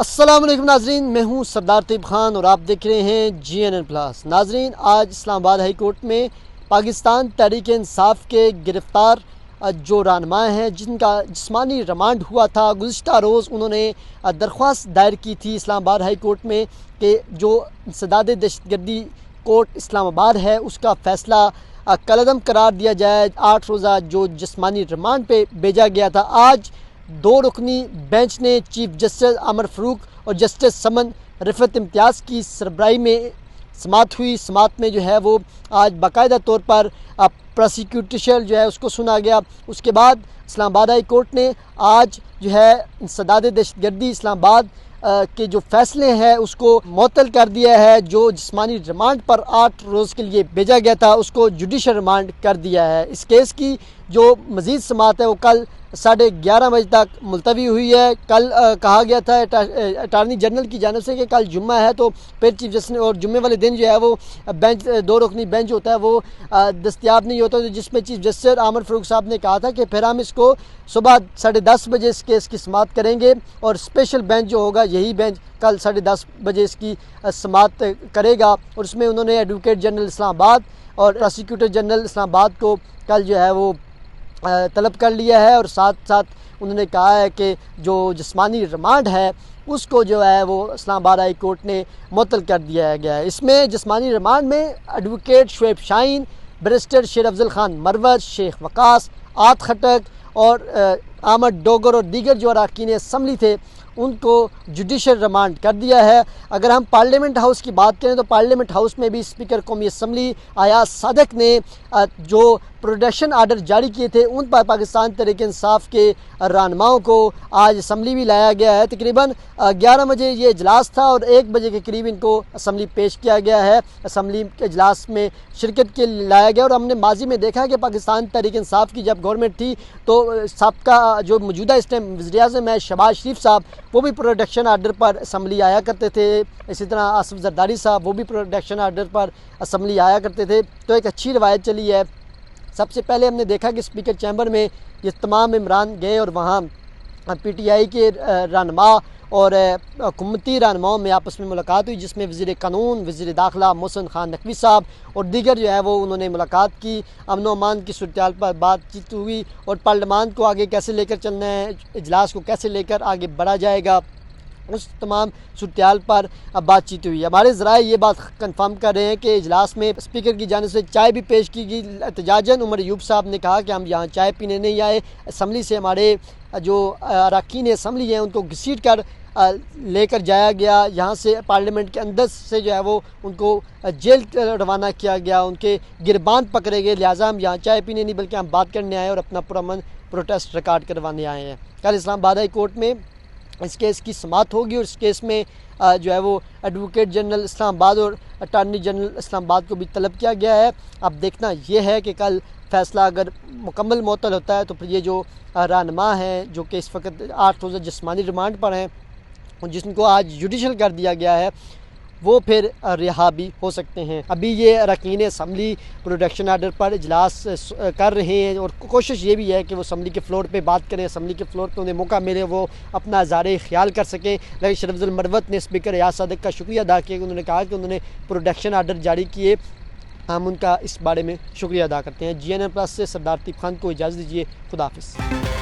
السلام علیکم ناظرین، میں ہوں سردار طیب خان اور آپ دیکھ رہے ہیں GNN+۔ ناظرین، آج اسلام آباد ہائی کورٹ میں پاکستان تحریک انصاف کے گرفتار جو رہنما ہیں جن کا جسمانی ریمانڈ ہوا تھا، گزشتہ روز انہوں نے درخواست دائر کی تھی اسلام آباد ہائی کورٹ میں کہ جو انسداد دہشت گردی کورٹ اسلام آباد ہے اس کا فیصلہ کالعدم قرار دیا جائے۔ 8 روزہ جو جسمانی ریمانڈ پہ بھیجا گیا تھا، آج 2 رکنی بینچ نے چیف جسٹس عمر فاروق اور جسٹس سمن رفعت امتیاز کی سربراہی میں سماعت ہوئی۔ سماعت میں جو ہے وہ آج باقاعدہ طور پر پروسیکیوٹیشن جو ہے اس کو سنا گیا۔ اس کے بعد اسلام آباد ہائی کورٹ نے آج جو ہے انسداد دہشت گردی اسلام آباد کے جو فیصلے ہیں اس کو معطل کر دیا ہے۔ جو جسمانی ریمانڈ پر 8 روز کے لیے بھیجا گیا تھا اس کو جوڈیشل ریمانڈ کر دیا ہے۔ اس کیس کی جو مزید سماعت ہے وہ کل 11:30 بجے تک ملتوی ہوئی ہے۔ کل کہا گیا تھا اٹارنی جنرل کی جانب سے کہ کل جمعہ ہے تو پھر چیف جسٹس نے اور جمعے والے دن جو ہے وہ بینچ 2 رکنی بینچ ہوتا ہے وہ دستیاب نہیں ہوتا، جس میں چیف جسٹس عمر فاروق صاحب نے کہا تھا کہ پھر ہم اس کو صبح 10:30 بجے اس کیس کی سماعت کریں گے اور اسپیشل بینچ جو ہوگا یہی بینچ کل 10:30 بجے اس کی سماعت کرے گا۔ اور اس میں انہوں نے ایڈوکیٹ جنرل اسلام آباد اور پروسیکیوٹر جنرل اسلام آباد کو کل جو ہے وہ طلب کر لیا ہے، اور ساتھ ساتھ انہوں نے کہا ہے کہ جو جسمانی ریمانڈ ہے اس کو جو ہے وہ اسلام آباد ہائی کورٹ نے معطل کر دیا گیا ہے۔ اس میں جسمانی ریمانڈ میں ایڈوکیٹ شعیب شاہین، بیرسٹر شیر افضل خان مروت، شیخ وقاص، عاط خٹک اور احمد ڈوگر اور دیگر جو اراکین اسمبلی تھے ان کو جوڈیشل ریمانڈ کر دیا ہے۔ اگر ہم پارلیمنٹ ہاؤس کی بات کریں تو پارلیمنٹ ہاؤس میں بھی اسپیکر قومی اسمبلی ایاز صادق نے جو پروٹیکشن آرڈر جاری کیے تھے ان پر پاکستان تحریک انصاف کے رہنماؤں کو آج اسمبلی بھی لایا گیا ہے۔ تقریباً 11 بجے یہ اجلاس تھا اور 1 بجے کے قریب ان کو اسمبلی پیش کیا گیا ہے۔ اسمبلی کے اجلاس میں شرکت کے لیے لایا گیا، اور ہم نے ماضی میں دیکھا کہ پاکستان تحریک انصاف کی جب گورنمنٹ تھی تو سابقہ جو موجودہ اس ٹائم وزیر اعظم ہے شہباز شریف صاحب، وہ بھی پروٹیکشن آرڈر پر اسمبلی آیا کرتے تھے۔ اسی طرح آصف زرداری صاحب وہ بھی پروٹیکشن آرڈر پر اسمبلی آیا کرتے تھے، تو ایک اچھی روایت چلی ہے۔ سب سے پہلے ہم نے دیکھا کہ اسپیکر چیمبر میں یہ تمام ممبران گئے اور وہاں PTI کے رہنما اور حکومتی رہنماؤں میں آپس میں ملاقات ہوئی، جس میں وزیر قانون، وزیر داخلہ محسن خان نقوی صاحب اور دیگر جو ہے وہ انہوں نے ملاقات کی۔ امن و امان کی صورتحال پر بات چیت ہوئی اور پارلیمان کو آگے کیسے لے کر چلنا ہے، اجلاس کو کیسے لے کر آگے بڑھا جائے گا، اس تمام صورتحال پر بات چیت ہوئی۔ ہمارے ذرائع یہ بات کنفرم کر رہے ہیں کہ اجلاس میں اسپیکر کی جانب سے چائے بھی پیش کی گئی۔ احتجاجاً عمر ایوب صاحب نے کہا کہ ہم یہاں چائے پینے نہیں آئے، اسمبلی سے ہمارے جو اراکین اسمبلی ہیں ان کو گھسیٹ کر لے کر جایا گیا، یہاں سے پارلیمنٹ کے اندر سے جو ہے وہ ان کو جیل روانہ کیا گیا، ان کے گربان پکڑے گئے، لہٰذا ہم یہاں چائے پینے نہیں بلکہ ہم بات کرنے آئے اور اپنا پرامن پروٹیسٹ ریکارڈ کروانے آئے ہیں۔ کل اسلام آباد ہائی کورٹ میں اس کیس کی سماعت ہوگی اور اس کیس میں جو ہے وہ ایڈوکیٹ جنرل اسلام آباد اور اٹارنی جنرل اسلام آباد کو بھی طلب کیا گیا ہے۔ اب دیکھنا یہ ہے کہ کل فیصلہ اگر مکمل معطل ہوتا ہے تو پھر یہ جو رہنما ہیں جو کہ اس وقت 8 روزہ جسمانی ریمانڈ پر ہیں، جن کو آج جوڈیشل کر دیا گیا ہے، وہ پھر رہا بھی ہو سکتے ہیں۔ ابھی یہ اراکین اسمبلی پروٹیکشن آرڈر پر اجلاس کر رہے ہیں اور کوشش یہ بھی ہے کہ وہ اسمبلی کے فلور پہ بات کریں، اسمبلی کے فلور پہ انہیں موقع ملے وہ اپنا اظہار خیال کر سکیں۔ لیکن شیر افضل مروت نے اسپیکر ایاز صادق کا شکریہ ادا کیا کہ انہوں نے کہا کہ انہوں نے پروٹیکشن آرڈر جاری کیے، ہم ان کا اس بارے میں شکریہ ادا کرتے ہیں۔ GNN+ سے سردار طیب خان کو اجازت دیجیے، خدا حافظ۔